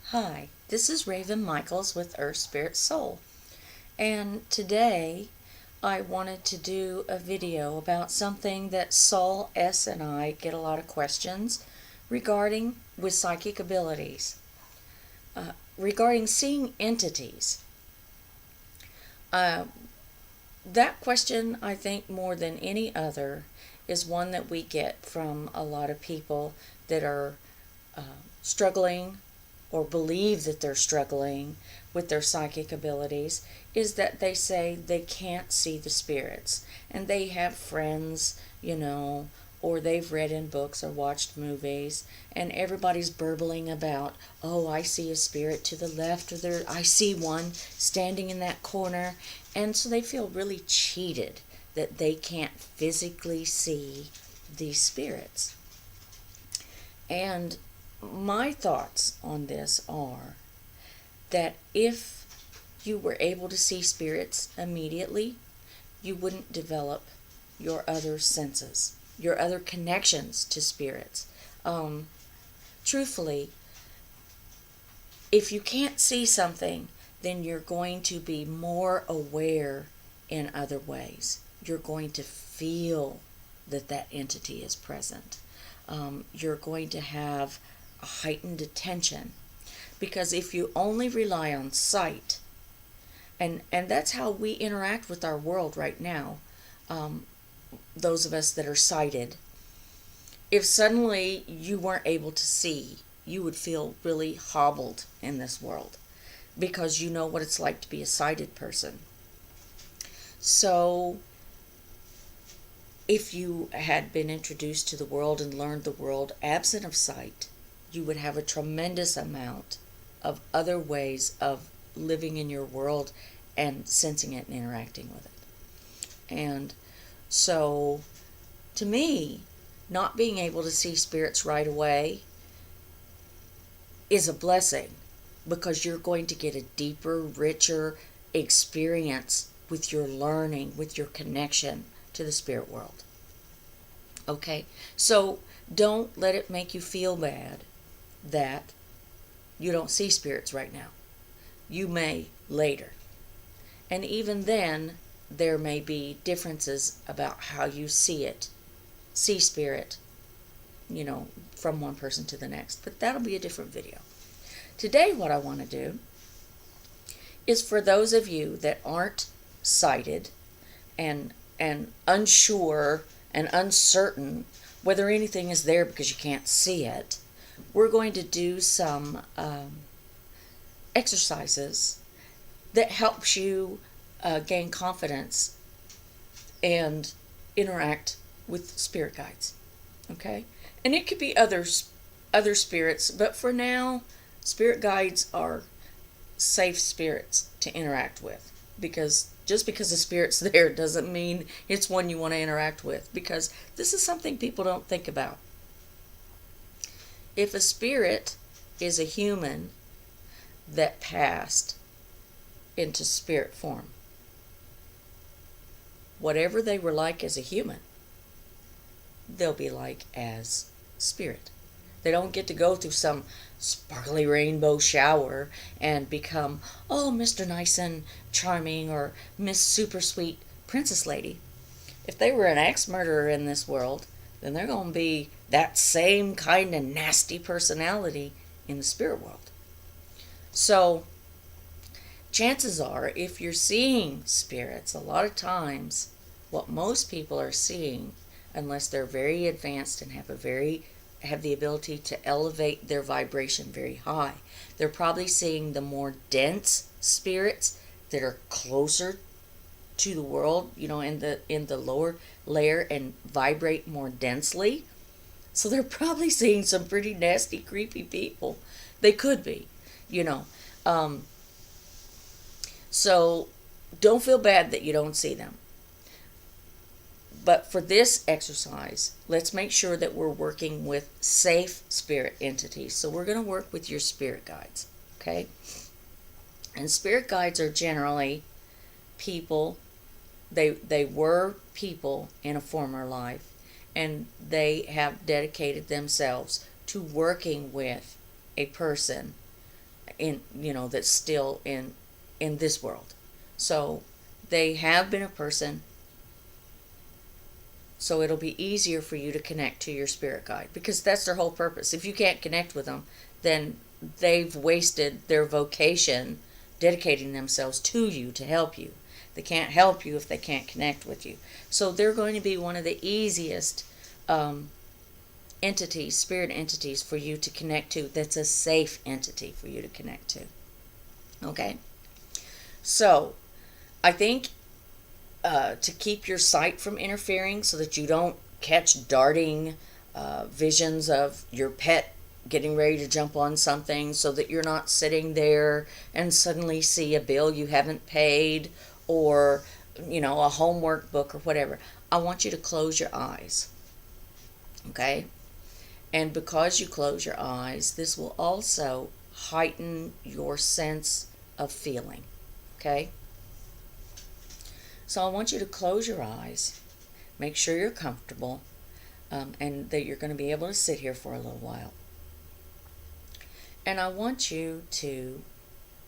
Hi, this is Rayven Michaels with Earth Spirit Soul, and today I wanted to do a video about something that Sol Ess and I get a lot of questions regarding with psychic abilities, regarding seeing entities. Uh, that question, I think, more than any other, is one that we get from a lot of people that are struggling or believe that they're struggling with their psychic abilities, is that they say they can't see the spirits. And they have friends, or they've read in books or watched movies, and everybody's burbling about, oh, I see a spirit to the left, or I see one standing in that corner. And so they feel really cheated that they can't physically see these spirits. And my thoughts on this are that if you were able to see spirits immediately, you wouldn't develop your other senses, your other connections to spirits. Truthfully, if you can't see something, then you're going to be more aware in other ways. You're going to feel that that entity is present. You're going to have a heightened attention, because if you only rely on sight, and that's how we interact with our world right now, those of us that are sighted, if suddenly you weren't able to see, you would feel really hobbled in this world, because you know what it's like to be a sighted person. So if you had been introduced to the world and learned the world absent of sight, you would have a tremendous amount of other ways of living in your world and sensing it and interacting with it. And so, to me, not being able to see spirits right away is a blessing, because you're going to get a deeper, richer experience with your learning, with your connection to the spirit world. Okay? So, don't let it make you feel bad that you don't see spirits right now. You may later. And even then, there may be differences about how you see spirit, from one person to the next. But that'll be a different video. Today, what I want to do is for those of you that aren't sighted and unsure and uncertain whether anything is there because you can't see it, we're going to do some exercises that helps you gain confidence and interact with spirit guides. Okay? And it could be other spirits, but for now, spirit guides are safe spirits to interact with, because just because a spirit's there doesn't mean it's one you want to interact with, because this is something people don't think about. If a spirit is a human that passed into spirit form, whatever they were like as a human, they'll be like as spirit. They don't get to go through some sparkly rainbow shower and become, oh, Mr. Nice and Charming or Miss Super Sweet Princess Lady. If they were an axe murderer in this world, then they're going to be that same kind of nasty personality in the spirit world. So, chances are, if you're seeing spirits, a lot of times, what most people are seeing, unless they're very advanced and have the ability to elevate their vibration very high, they're probably seeing the more dense spirits that are closer to the world, in the lower layer, and vibrate more densely. So they're probably seeing some pretty nasty, creepy people. They could be, So don't feel bad that you don't see them. But for this exercise, let's make sure that we're working with safe spirit entities. So we're going to work with your spirit guides, okay? And spirit guides are generally people. They were people in a former life, and they have dedicated themselves to working with a person that's still in this world. So they have been a person, so it'll be easier for you to connect to your spirit guide, because that's their whole purpose. If you can't connect with them, then they've wasted their vocation dedicating themselves to you to help you. They can't help you if they can't connect with you. So they're going to be one of the easiest entities, spirit entities, for you to connect to. That's a safe entity for you to connect to. Okay? So I think to keep your sight from interfering, so that you don't catch darting visions of your pet getting ready to jump on something, so that you're not sitting there and suddenly see a bill you haven't paid, or a homework book or whatever. I want you to close your eyes. Okay? And because you close your eyes, this will also heighten your sense of feeling. Okay? So I want you to close your eyes, make sure you're comfortable, and that you're going to be able to sit here for a little while. And I want you to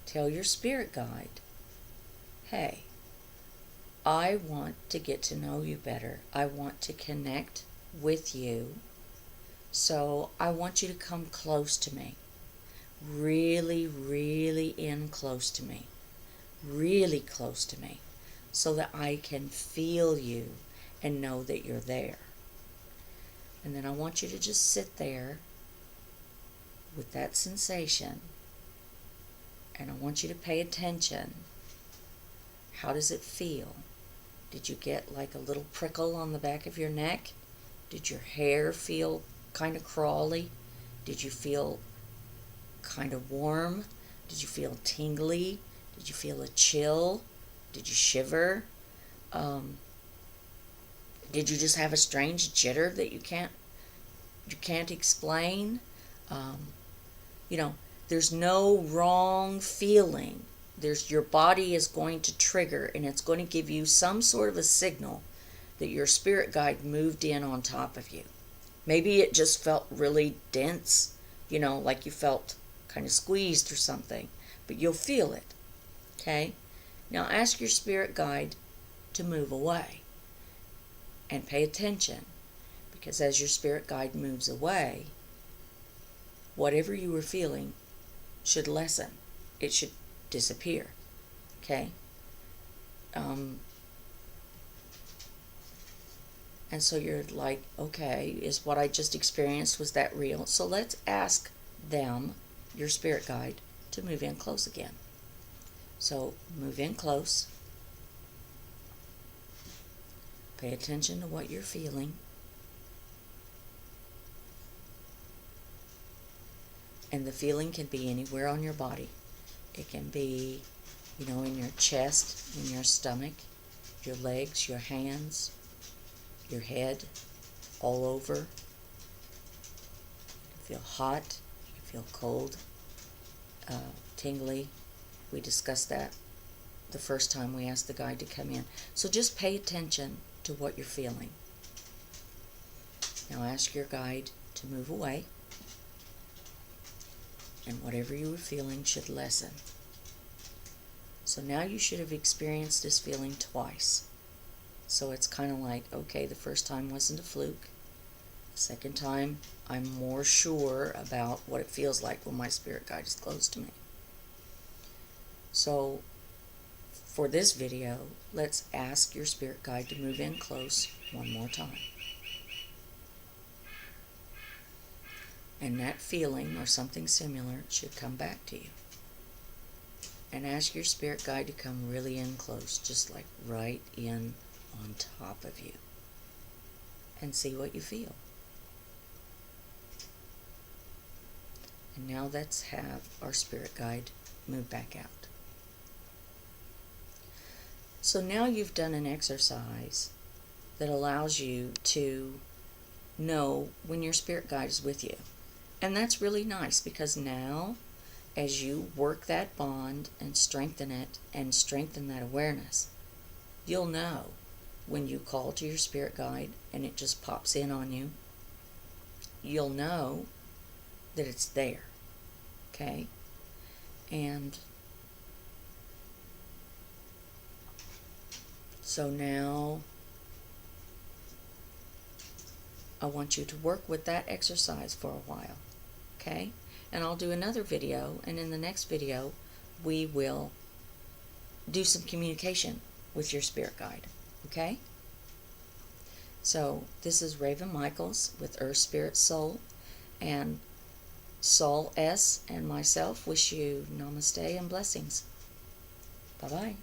tell your spirit guide, hey, I want to get to know you better. I want to connect with you. So I want you to come close to me. Really, really in close to me. Really close to me. So that I can feel you and know that you're there. And then I want you to just sit there with that sensation. And I want you to pay attention. How does it feel? Did you get like a little prickle on the back of your neck? Did your hair feel kind of crawly? Did you feel kind of warm? Did you feel tingly? Did you feel a chill? Did you shiver? Did you just have a strange jitter that you can't explain? There's no wrong feeling. Your body is going to trigger, and it's going to give you some sort of a signal that your spirit guide moved in on top of you. Maybe it just felt really dense, like you felt kind of squeezed or something, but you'll feel it. Okay? Now ask your spirit guide to move away and pay attention, because as your spirit guide moves away, whatever you were feeling should lessen. It should disappear. Okay? And so you're like, okay, is what I just experienced, was that real? So let's ask them, your spirit guide, to move in close again. So move in close. Pay attention to what you're feeling. And the feeling can be anywhere on your body. It can be, in your chest, in your stomach, your legs, your hands, your head, all over. You can feel hot, you can feel cold, tingly. We discussed that the first time we asked the guide to come in. So just pay attention to what you're feeling. Now ask your guide to move away, and whatever you were feeling should lessen. So now you should have experienced this feeling twice. So it's kind of like, okay, the first time wasn't a fluke. The second time, I'm more sure about what it feels like when my spirit guide is close to me. So for this video, let's ask your spirit guide to move in close one more time. And that feeling or something similar should come back to you. And ask your spirit guide to come really in close, just like right in on top of you. And see what you feel. And now let's have our spirit guide move back out. So now you've done an exercise that allows you to know when your spirit guide is with you. And that's really nice, because now as you work that bond and strengthen it and strengthen that awareness, you'll know when you call to your spirit guide and it just pops in on you. You'll know that it's there. Okay? And so now I want you to work with that exercise for a while, okay? And I'll do another video, and in the next video we will do some communication with your spirit guide, okay? So this is Rayven Michaels with Earth Spirit Soul, and Sol Ess and myself wish you namaste and blessings. Bye-bye.